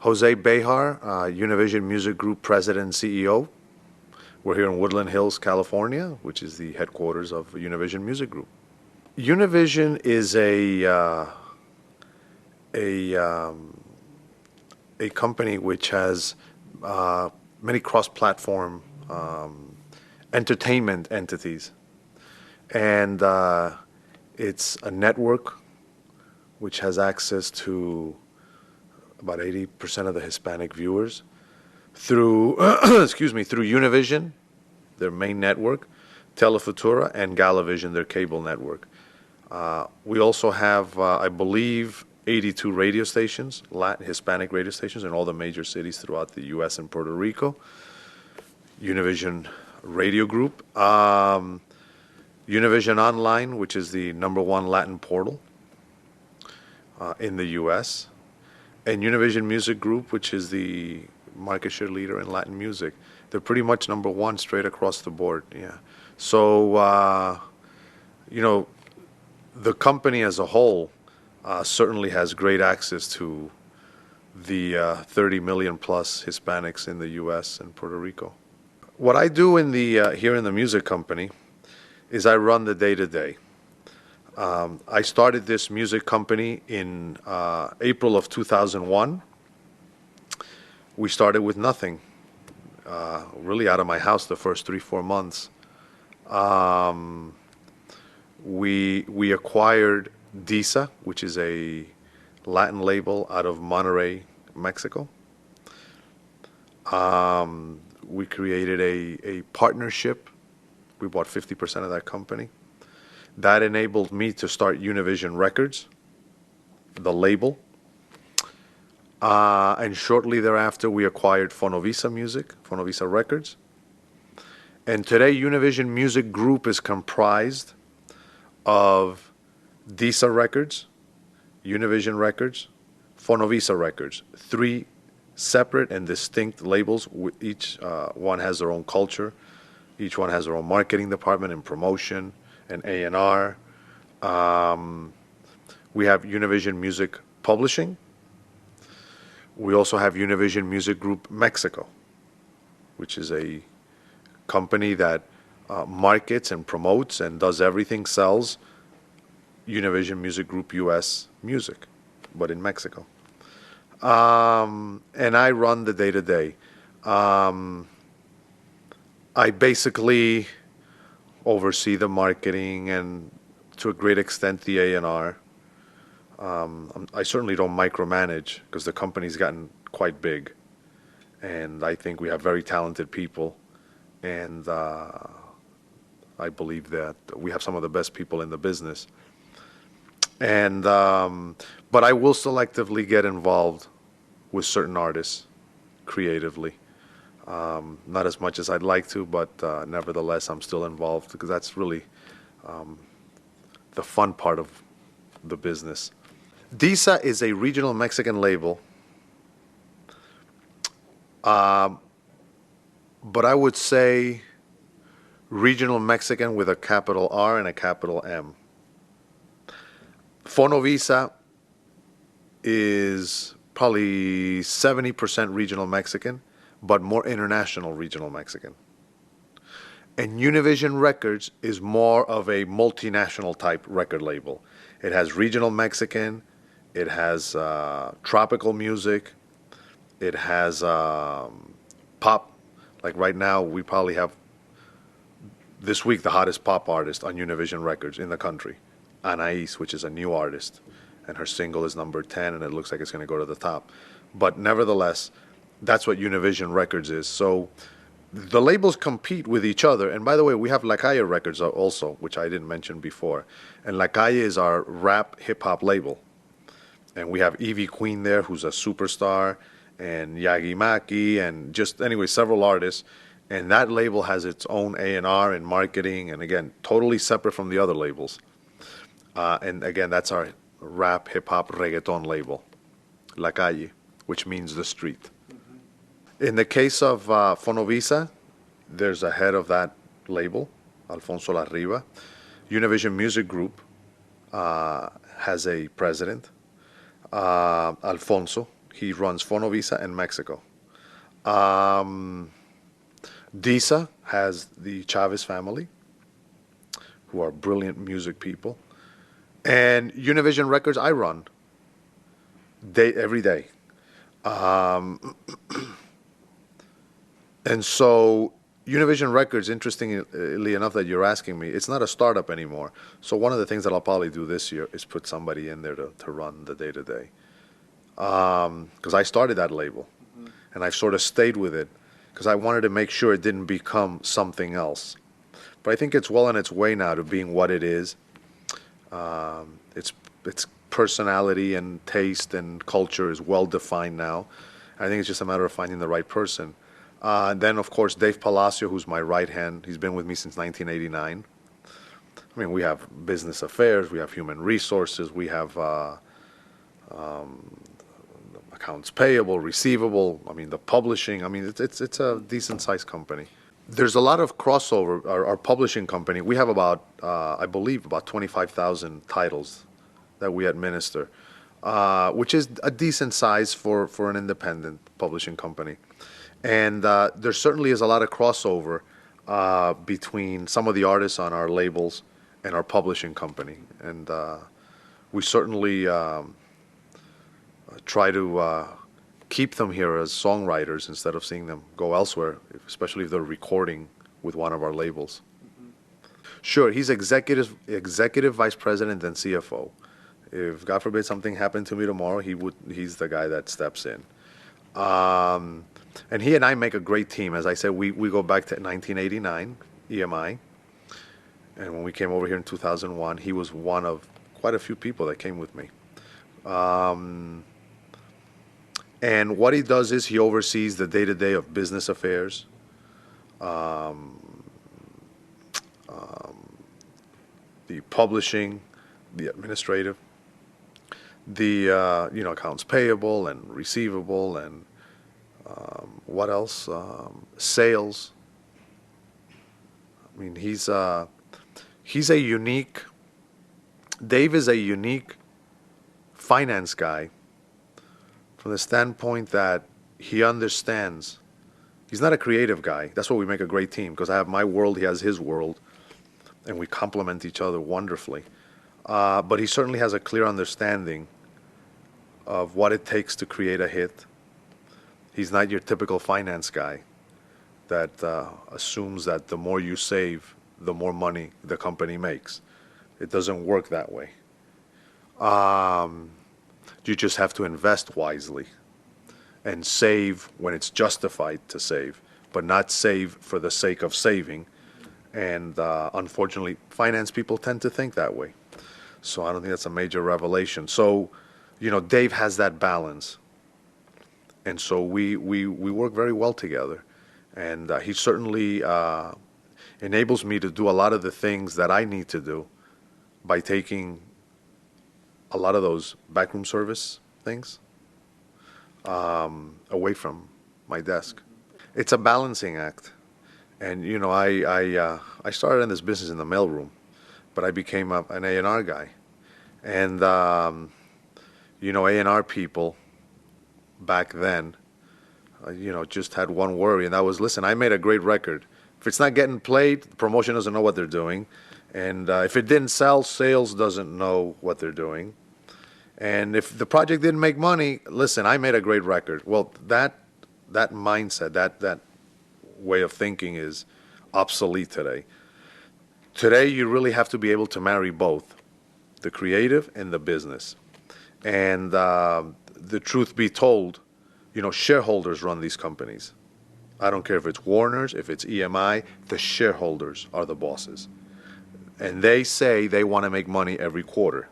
José Behar, Univision Music Group President and CEO. We're here in Woodland Hills, California, which is the headquarters of Univision Music Group. Univision is a company which has many cross-platform entertainment entities, and it's a network which has access to about 80% of the Hispanic viewers through, through Univision, their main network, Telefutura, and Galavision, their cable network. We also have, I believe, 82 radio stations, Latin Hispanic radio stations in all the major cities throughout the U.S. and Puerto Rico. Univision Radio Group, Univision Online, which is the #1 Latin portal in the U.S., and Univision Music Group, which is the market share leader in Latin music. They're pretty much #1 straight across the board. Yeah. So, the company as a whole certainly has great access to the 30 million plus Hispanics in the U.S. and Puerto Rico. What I do in the here in the music company is I run the day-to-day. I started this music company in April of 2001. We started with nothing, really out of my house the first 3-4 months. We acquired Disa, which is a Latin label out of Monterrey, Mexico. We created a partnership. We bought 50% of that company. That enabled me to start Univision Records, the label. And shortly thereafter, we acquired Fonovisa Music, Fonovisa Records. And today, Univision Music Group is comprised of Disa Records, Univision Records, Fonovisa Records, 3 separate and distinct labels. Each one has their own culture. Each one has their own marketing department and promotion and A&R. We have Univision Music Publishing. We also have Univision Music Group Mexico, which is a company that markets and promotes and does everything, sells Univision Music Group US music, but in Mexico. And I run the day-to-day. I basically oversee the marketing and, to a great extent, the A&R. I certainly don't micromanage because the company's gotten quite big, and I think we have very talented people, and I believe that we have some of the best people in the business. And but I will selectively get involved with certain artists creatively. Not as much as I'd like to, but nevertheless, I'm still involved because that's really the fun part of the business. Disa is a regional Mexican label, but I would say regional Mexican with a capital R and a capital M. Fonovisa is probably 70% regional Mexican, but more international regional Mexican. And Univision Records is more of a multinational type record label. It has regional Mexican, it has tropical music, it has pop. Like right now, we probably have this week the hottest pop artist on Univision Records in the country, Anais, which is a new artist, and her single is number 10, and it looks like it's going to go to the top. But nevertheless, that's what Univision Records is. So the labels compete with each other. And by the way, we have La Calle Records also, which I didn't mention before. And La Calle is our rap hip-hop label. And we have Evie Queen there, who's a superstar, and Yagi Maki, and just, anyway, several artists. And that label has its own A&R and marketing, and again, totally separate from the other labels. And again, that's our rap, hip-hop, reggaeton label, La Calle, which means the street. In the case of Fonovisa, there's a head of that label, Alfonso Larriba. Univision Music Group has a president, Alfonso, He runs Fonovisa in Mexico. Um, Disa has the Chavez family, who are brilliant music people. And Univision Records, I run every day. Um, and so Univision Records, interestingly enough that you're asking me, it's not a startup anymore. So one of the things that I'll probably do this year is put somebody in there to run the day-to-day. Because I started that label, and I've sort of stayed with it because I wanted to make sure it didn't become something else. But I think it's well on its way now to being what it is. Its personality and taste and culture is well defined now. I think it's just a matter of finding the right person. And then, of course, Dave Palacio, who's my right hand. He's been with me since 1989. I mean, we have business affairs, we have human resources, we have accounts payable, receivable. I mean, the publishing. I mean, it's a decent sized company. There's a lot of crossover. Our publishing company, we have about, I believe, about 25,000 titles that we administer, which is a decent size for an independent publishing company. And there certainly is a lot of crossover between some of the artists on our labels and our publishing company. And we certainly try to keep them here as songwriters instead of seeing them go elsewhere, especially if they're recording with one of our labels. Sure, he's executive vice president and CFO. If God forbid something happened to me tomorrow, he's the guy that steps in. And he and I make a great team. As I said, we go back to 1989, EMI. And when we came over here in 2001, he was one of quite a few people that came with me. And what he does is he oversees the day-to-day of business affairs, the publishing, the administrative, the accounts payable and receivable, and what else? Sales. I mean, he's a unique. Dave is a unique finance guy from the standpoint that he understands. He's not a creative guy. That's why we make a great team, because I have my world, he has his world, and we complement each other wonderfully. But he certainly has a clear understanding of what it takes to create a hit. He's not your typical finance guy that assumes that the more you save, the more money the company makes. It doesn't work that way. You just have to invest wisely and save when it's justified to save, but not save for the sake of saving. And unfortunately, finance people tend to think that way. So I don't think that's a major revelation. So, Dave has that balance. And so we work very well together. And he certainly enables me to do a lot of the things that I need to do by taking a lot of those backroom service things away from my desk. It's a balancing act. And, I started in this business in the mailroom, but I became an A&R guy. And, A&R people back then, just had one worry, and that was, listen, I made a great record. If it's not getting played, the promotion doesn't know what they're doing. And if it didn't sell, sales doesn't know what they're doing. And if the project didn't make money, listen, I made a great record. Well, that mindset, that way of thinking is obsolete today. Today, you really have to be able to marry both, the creative and the business. And the truth be told, shareholders run these companies. I don't care if it's Warner's, if it's EMI, the shareholders are the bosses. And they say they want to make money every quarter.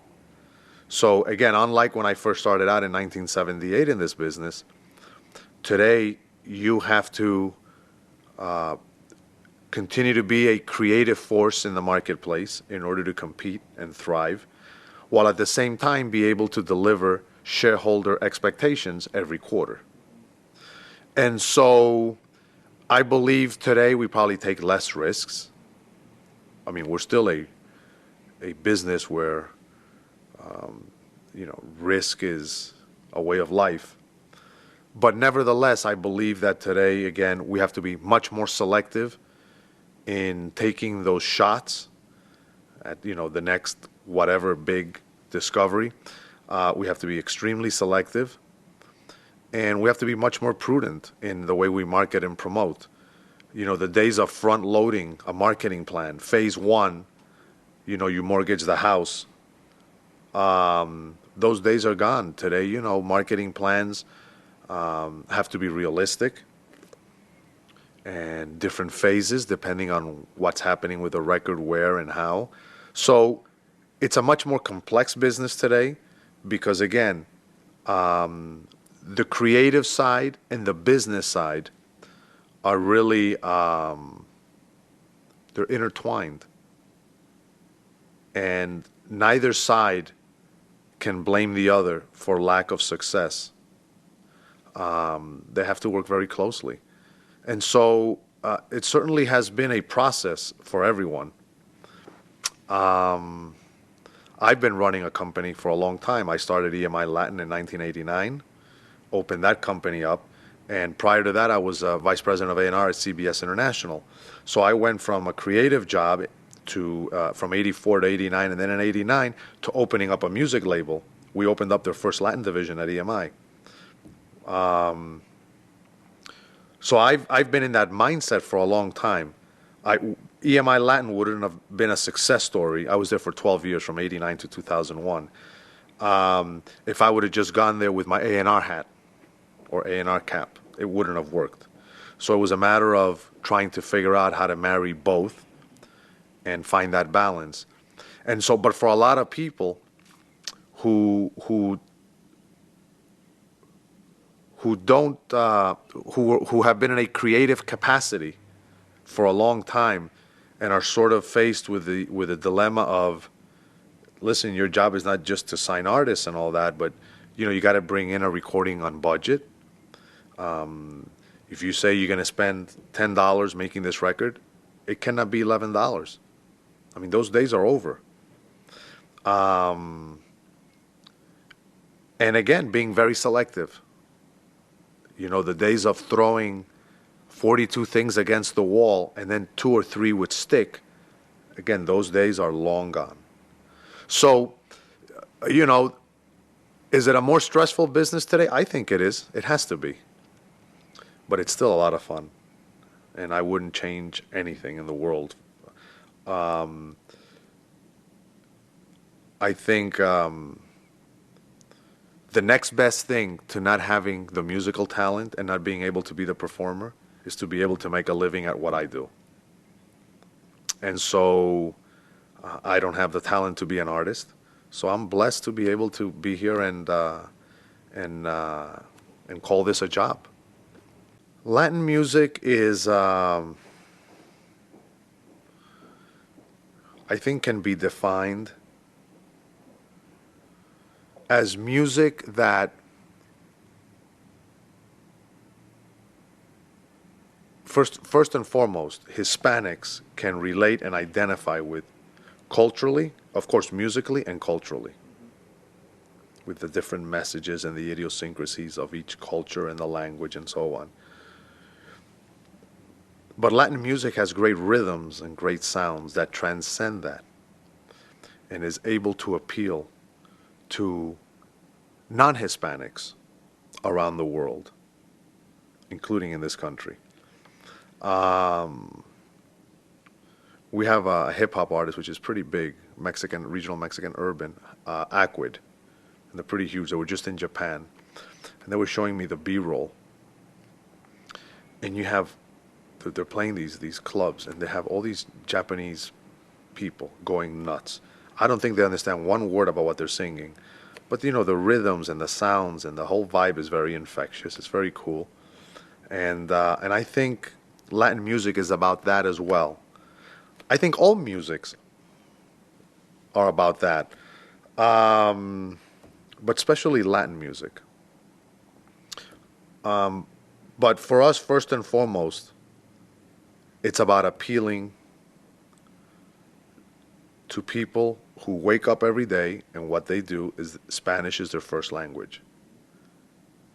So again, unlike when I first started out in 1978 in this business, today you have to continue to be a creative force in the marketplace in order to compete and thrive, while at the same time be able to deliver shareholder expectations every quarter. And so I believe today we probably take less risks. I mean, we're still a business where risk is a way of life. But nevertheless, I believe that today, again, we have to be much more selective in taking those shots at, the next whatever big discovery. We have to be extremely selective, and we have to be much more prudent in the way we market and promote. The days of front loading a marketing plan, phase one, you mortgage the house. Those days are gone. Today, marketing plans have to be realistic and different phases depending on what's happening with the record, where and how. So it's a much more complex business today because, again, the creative side and the business side are really they're intertwined, and neither side can blame the other for lack of success. They have to work very closely, and so it certainly has been a process for everyone. I've been running a company for a long time. I started EMI Latin in 1989, opened that company up, and prior to that, I was vice president of A&R at CBS International. So I went from a creative job to from 84 to 89, and then in 89 to opening up a music label. We opened up their first Latin division at EMI. So I've been in that mindset for a long time. EMI Latin wouldn't have been a success story. I was there for 12 years, from 89 to 2001. If I would have just gone there with my A&R hat or A&R cap, it wouldn't have worked. So it was a matter of trying to figure out how to marry both and find that balance. And so, but for a lot of people who don't who have been in a creative capacity for a long time and are sort of faced with the dilemma of, listen, your job is not just to sign artists and all that, but you got to bring in a recording on budget. If you say you're going to spend $10 making this record, it cannot be $11. I mean, those days are over. And again, being very selective. The days of throwing 42 things against the wall and then 2 or 3 would stick, again, those days are long gone. So, is it a more stressful business today? I think it is. It has to be. But it's still a lot of fun. And I wouldn't change anything in the world. I think the next best thing to not having the musical talent and not being able to be the performer is to be able to make a living at what I do. And so I don't have the talent to be an artist. So I'm blessed to be able to be here and call this a job. Latin music is, I think, can be defined as music that first and foremost, Hispanics can relate and identify with culturally, of course, musically and culturally, with the different messages and the idiosyncrasies of each culture and the language and so on. But Latin music has great rhythms and great sounds that transcend that and is able to appeal to non-Hispanics around the world, including in this country. We have a hip-hop artist which is pretty big, Mexican, regional Mexican urban, Acquid, and they're pretty huge. They were just in Japan, and they were showing me the B-roll. And they're playing these clubs, and they have all these Japanese people going nuts. I don't think they understand one word about what they're singing, but the rhythms and the sounds and the whole vibe is very infectious. It's very cool, and I think Latin music is about that as well. I think all musics are about that, but especially Latin music. But for us, first and foremost, it's about appealing to people who wake up every day and what they do is Spanish is their first language.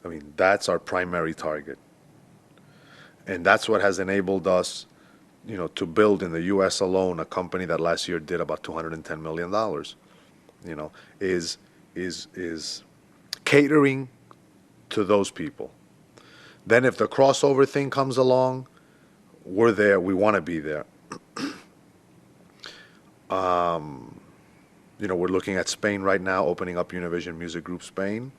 I mean, that's our primary target. And that's what has enabled us, to build in the U.S. alone a company that last year did about $210 million. Is catering to those people. Then if the crossover thing comes along, we're there. We want to be there. We're looking at Spain right now, opening up Univision Music Group Spain.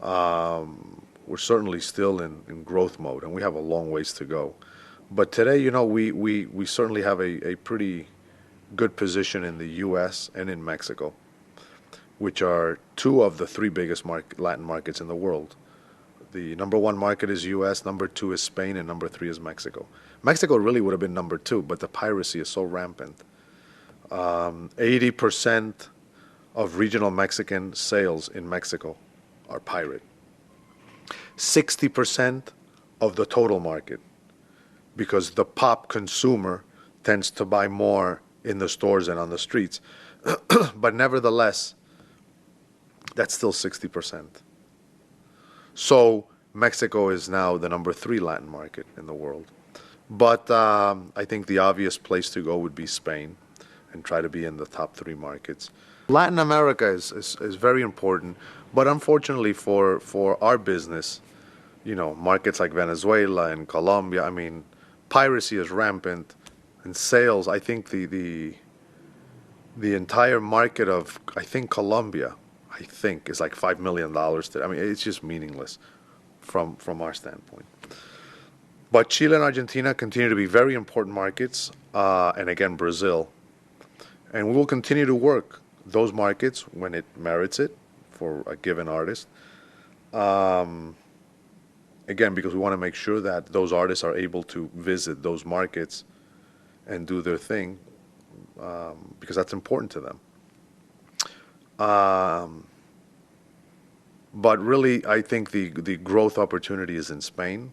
We're certainly still in growth mode, and we have a long ways to go. But today, we certainly have a pretty good position in the U.S. and in Mexico, which are two of the three biggest Latin markets in the world. The number one market is U.S., number two is Spain, and number three is Mexico. Mexico really would have been number two, but the piracy is so rampant. 80% of regional Mexican sales in Mexico are pirate. 60% of the total market, because the pop consumer tends to buy more in the stores and on the streets. But nevertheless, that's still 60%. So Mexico is now the number three Latin market in the world. But I think the obvious place to go would be Spain and try to be in the top three markets. Latin America is very important, but unfortunately for our business, markets like Venezuela and Colombia, I mean, piracy is rampant, and sales, I think the entire market of, I think Colombia, is like $5 million today. I mean, it's just meaningless from our standpoint. But Chile and Argentina continue to be very important markets, and again, Brazil. And we will continue to work those markets when it merits it for a given artist. Again, because we want to make sure that those artists are able to visit those markets and do their thing, because that's important to them. But really, I think the growth opportunity is in Spain,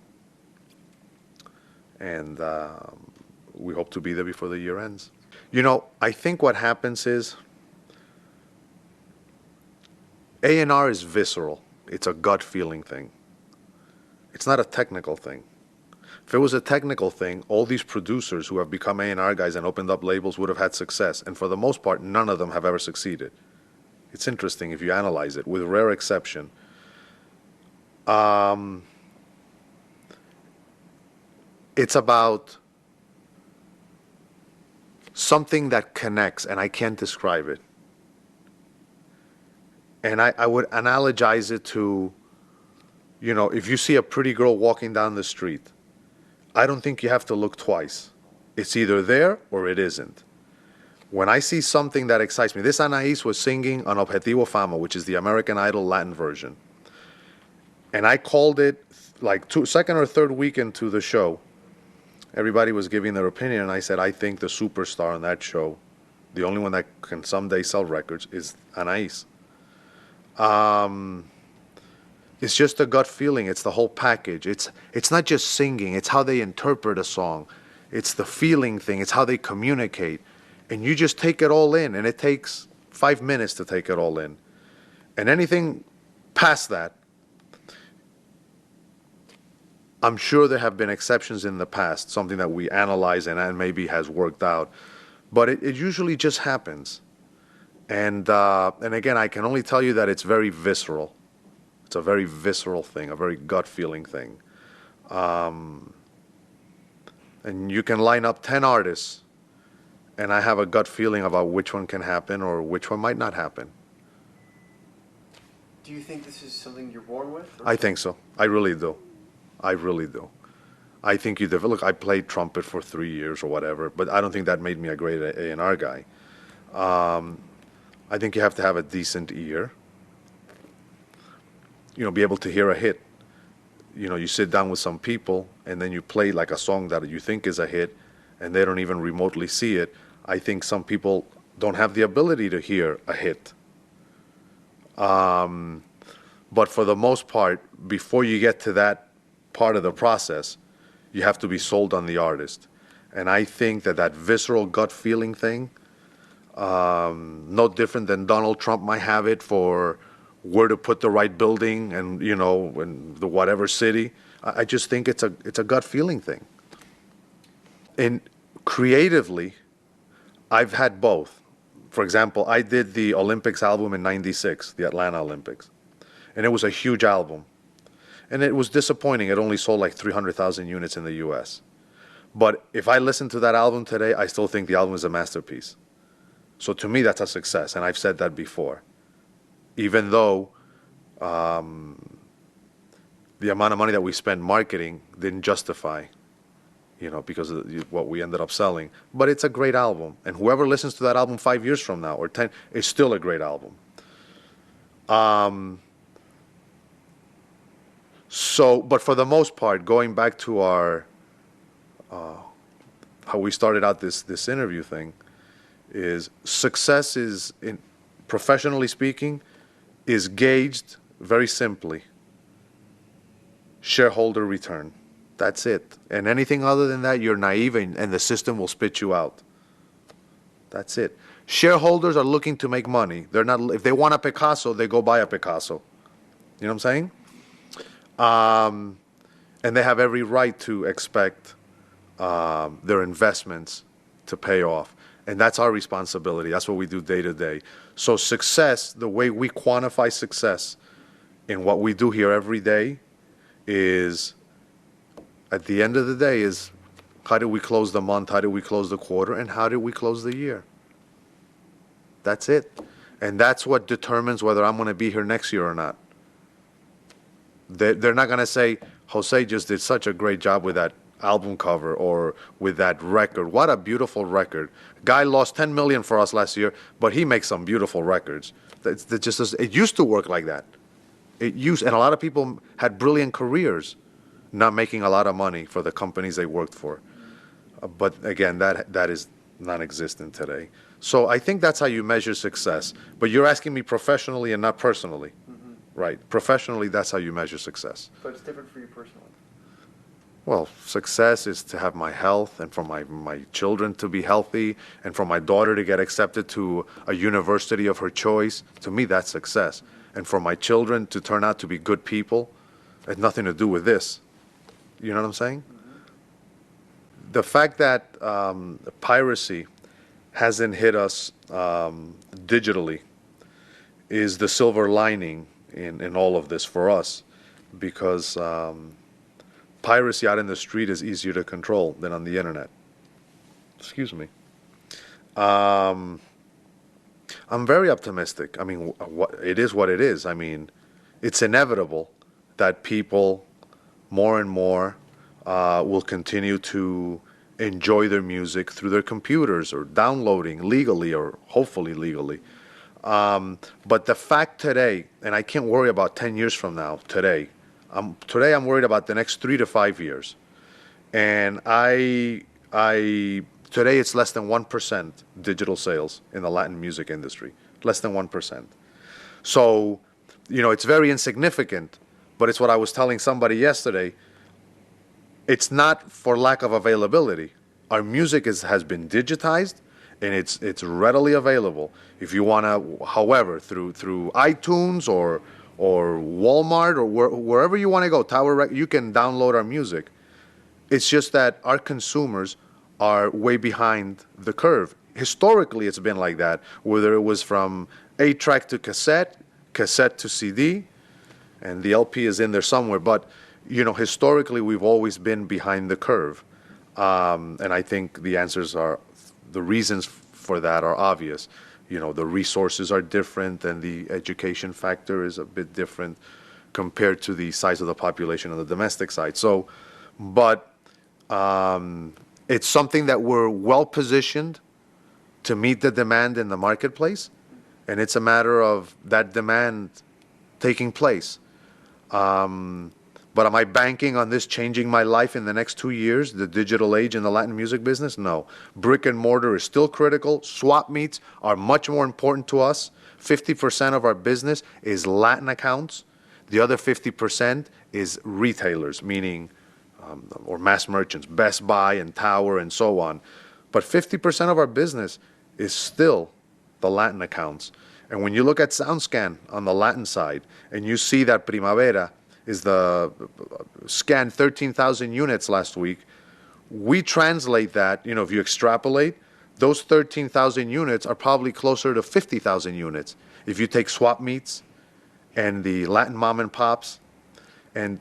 and we hope to be there before the year ends. I think what happens is A&R is visceral. It's a gut feeling thing. It's not a technical thing. If it was a technical thing, all these producers who have become A&R guys and opened up labels would have had success. And for the most part, none of them have ever succeeded. It's interesting if you analyze it, with rare exception. It's about something that connects, and I can't describe it. And I would analogize it to, if you see a pretty girl walking down the street, I don't think you have to look twice. It's either there or it isn't. When I see something that excites me, this Anaís was singing on Objetivo Fama, which is the American Idol Latin version. And I called it like second or third week into the show. Everybody was giving their opinion, and I said, I think the superstar on that show, the only one that can someday sell records, is Anaís. It's just a gut feeling. It's the whole package. It's not just singing. It's how they interpret a song. It's the feeling thing. It's how they communicate. And you just take it all in, and it takes 5 minutes to take it all in. And anything past that, I'm sure there have been exceptions in the past, something that we analyze and maybe has worked out. But it usually just happens. And again, I can only tell you that it's very visceral. It's a very visceral thing, a very gut-feeling thing. And you can line up 10 artists, and I have a gut feeling about which one can happen or which one might not happen. Do you think this is something you're born with? I think so. I really do. I really do. I think you develop. Look, I played trumpet for 3 years or whatever, but I don't think that made me a great A&R guy. I think you have to have a decent ear. Be able to hear a hit. You sit down with some people and then you play like a song that you think is a hit, and they don't even remotely see it. I think some people don't have the ability to hear a hit. But for the most part, before you get to that part of the process, you have to be sold on the artist. And I think that visceral gut feeling thing, no different than Donald Trump might have it for where to put the right building, and in the whatever city. I just think it's a gut feeling thing. And creatively, I've had both. For example, I did the Olympics album in '96, the Atlanta Olympics, and it was a huge album. And it was disappointing. It only sold like 300,000 units in the U.S. But if I listen to that album today, I still think the album is a masterpiece. So to me, that's a success, and I've said that before. Even though the amount of money that we spent marketing didn't justify, because of what we ended up selling. But it's a great album, and whoever listens to that album 5 years from now or 10, it's still a great album. But for the most part, going back to our how we started out this interview thing, is success is, professionally speaking, is gauged very simply. Shareholder return. That's it. And anything other than that, you're naive, and the system will spit you out. That's it. Shareholders are looking to make money. They're not. If they want a Picasso, they go buy a Picasso. You know what I'm saying? And they have every right to expect their investments to pay off. And that's our responsibility. That's what we do day to day. So success, the way we quantify success in what we do here every day is, at the end of the day, is how did we close the month, how did we close the quarter, and how did we close the year? That's it. And that's what determines whether I'm going to be here next year or not. They're not going to say, Jose just did such a great job with that album cover or with that record. What a beautiful record. Guy lost 10 million for us last year, but he makes some beautiful records. It used to work like that. And a lot of people had brilliant careers not making a lot of money for the companies they worked for. But again, that is non-existent today. So I think that's how you measure success. But you're asking me professionally and not personally. Mm-hmm. Right. Professionally, that's how you measure success. But it's different for you personally. Well, success is to have my health, and for my children to be healthy, and for my daughter to get accepted to a university of her choice. To me, that's success. And for my children to turn out to be good people, it has nothing to do with this. You know what I'm saying? Mm-hmm. The fact that piracy hasn't hit us digitally is the silver lining in all of this for us, because piracy out in the street is easier to control than on the internet. Excuse me. I'm very optimistic. I mean, it is what it is. I mean, it's inevitable that people more and more will continue to enjoy their music through their computers or downloading legally or hopefully legally. But the fact today, and I can't worry about 10 years from now, today I'm worried about the next 3 to 5 years. And today it's less than 1% digital sales in the Latin music industry, less than 1%. So, it's very insignificant, but it's what I was telling somebody yesterday. It's not for lack of availability. Our music has been digitized, and it's readily available. If you want to, however, through iTunes or Walmart or wherever you want to go, you can download our music. It's just that our consumers are way behind the curve. Historically, it's been like that, whether it was from 8-track to cassette to CD, and the LP is in there somewhere. But, historically, we've always been behind the curve. And I think the reasons for that are obvious. The resources are different, and the education factor is a bit different compared to the size of the population on the domestic side. So, but it's something that we're well positioned to meet the demand in the marketplace, and it's a matter of that demand taking place. But am I banking on this changing my life in the next 2 years, the digital age in the Latin music business? No. Brick and mortar is still critical. Swap meets are much more important to us. 50% of our business is Latin accounts. The other 50% is retailers, meaning, or mass merchants, Best Buy and Tower and so on. But 50% of our business is still the Latin accounts. And when you look at SoundScan on the Latin side, and you see that Primavera is the scanned 13,000 units last week, we translate that, if you extrapolate, those 13,000 units are probably closer to 50,000 units. If you take swap meets and the Latin mom and pops, and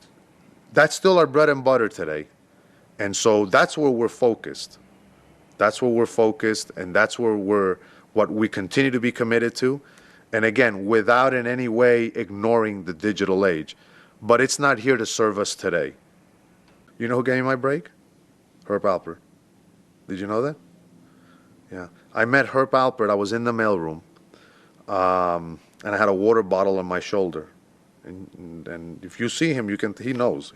that's still our bread and butter today. And so that's where we're focused. That's where we're focused, and that's where what we continue to be committed to. And again, without in any way ignoring the digital age. But it's not here to serve us today. You know who gave me my break? Herb Alpert. Did you know that? Yeah. I met Herb Alpert. I was in the mailroom, and I had a water bottle on my shoulder. And if you see him, he knows.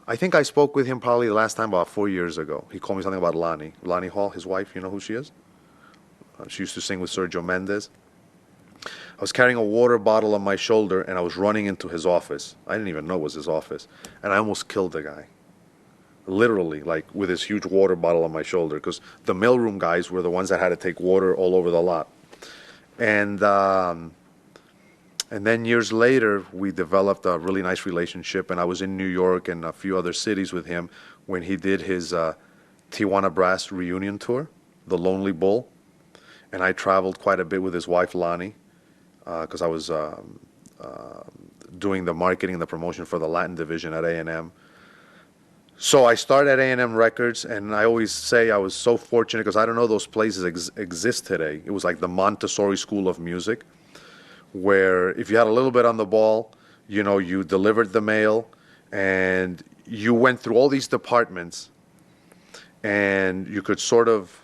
I think I spoke with him probably the last time about 4 years ago. He told me something about Lonnie Hall, his wife. You know who she is? She used to sing with Sergio Mendes. I was carrying a water bottle on my shoulder, and I was running into his office. I didn't even know it was his office. And I almost killed the guy. Literally, like with this huge water bottle on my shoulder, because the mailroom guys were the ones that had to take water all over the lot. And then years later, we developed a really nice relationship, and I was in New York and a few other cities with him when he did his Tijuana Brass reunion tour, The Lonely Bull. And I traveled quite a bit with his wife, Lonnie, because I was doing the marketing and the promotion for the Latin division at A&M. So I started at A&M Records, and I always say I was so fortunate because I don't know those places exist today. It was like the Montessori School of Music, where if you had a little bit on the ball, you delivered the mail, and you went through all these departments, and you could sort of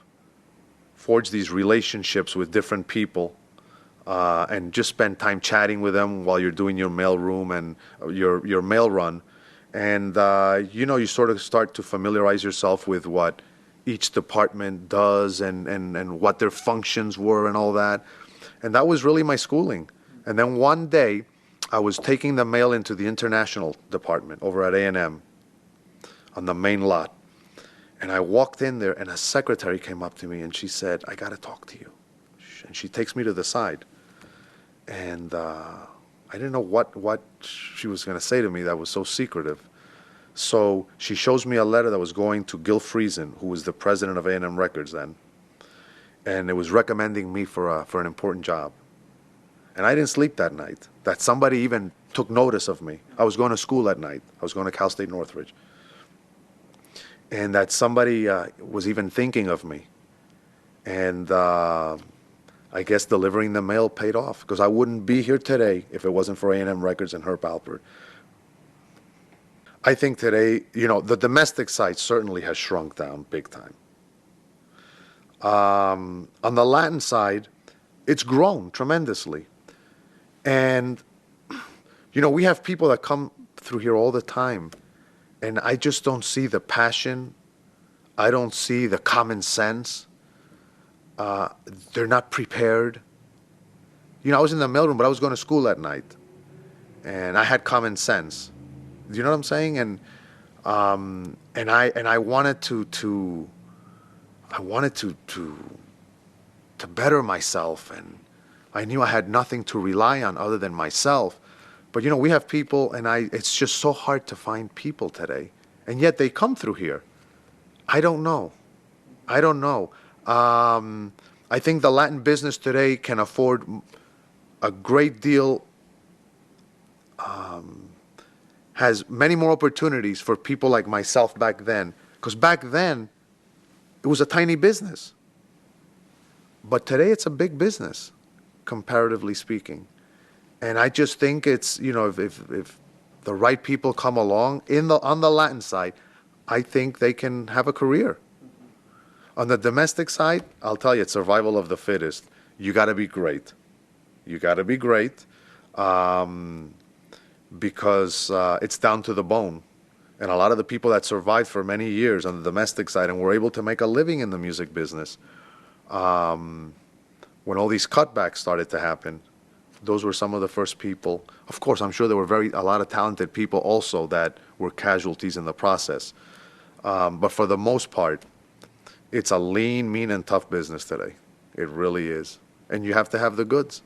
forge these relationships with different people, and just spend time chatting with them while you're doing your mail room and your mail run. And, you sort of start to familiarize yourself with what each department does and what their functions were and all that. And that was really my schooling. And then one day, I was taking the mail into the international department over at A&M on the main lot. And I walked in there, and a secretary came up to me, and she said, "I got to talk to you." And she takes me to the side. And I didn't know what she was going to say to me that was so secretive. So she shows me a letter that was going to Gil Friesen, who was the president of A&M Records then. And it was recommending me for an important job. And I didn't sleep that night. That somebody even took notice of me. I was going to school at night. I was going to Cal State Northridge. And that somebody was even thinking of me. And I guess delivering the mail paid off, because I wouldn't be here today if it wasn't for A&M Records and Herb Alpert. I think today, the domestic side certainly has shrunk down big time. On the Latin side, it's grown tremendously. And, we have people that come through here all the time, and I just don't see the passion. I don't see the common sense. They're not prepared. I was in the mailroom, but I was going to school at night, and I had common sense. Do you know what I'm saying? And I wanted to better myself, and I knew I had nothing to rely on other than myself. But we have people, and it's just so hard to find people today, and yet they come through here. I don't know. I think the Latin business today can afford a great deal, has many more opportunities for people like myself back then. Because back then, it was a tiny business. But today it's a big business, comparatively speaking. And I just think it's, if the right people come along on the Latin side, I think they can have a career. On the domestic side, I'll tell you, it's survival of the fittest. You got to be great. Because it's down to the bone. And a lot of the people that survived for many years on the domestic side and were able to make a living in the music business, when all these cutbacks started to happen, those were some of the first people. Of course, I'm sure there were a lot of talented people also that were casualties in the process. But for the most part, it's a lean, mean, and tough business today. It really is. and you have to have the goods.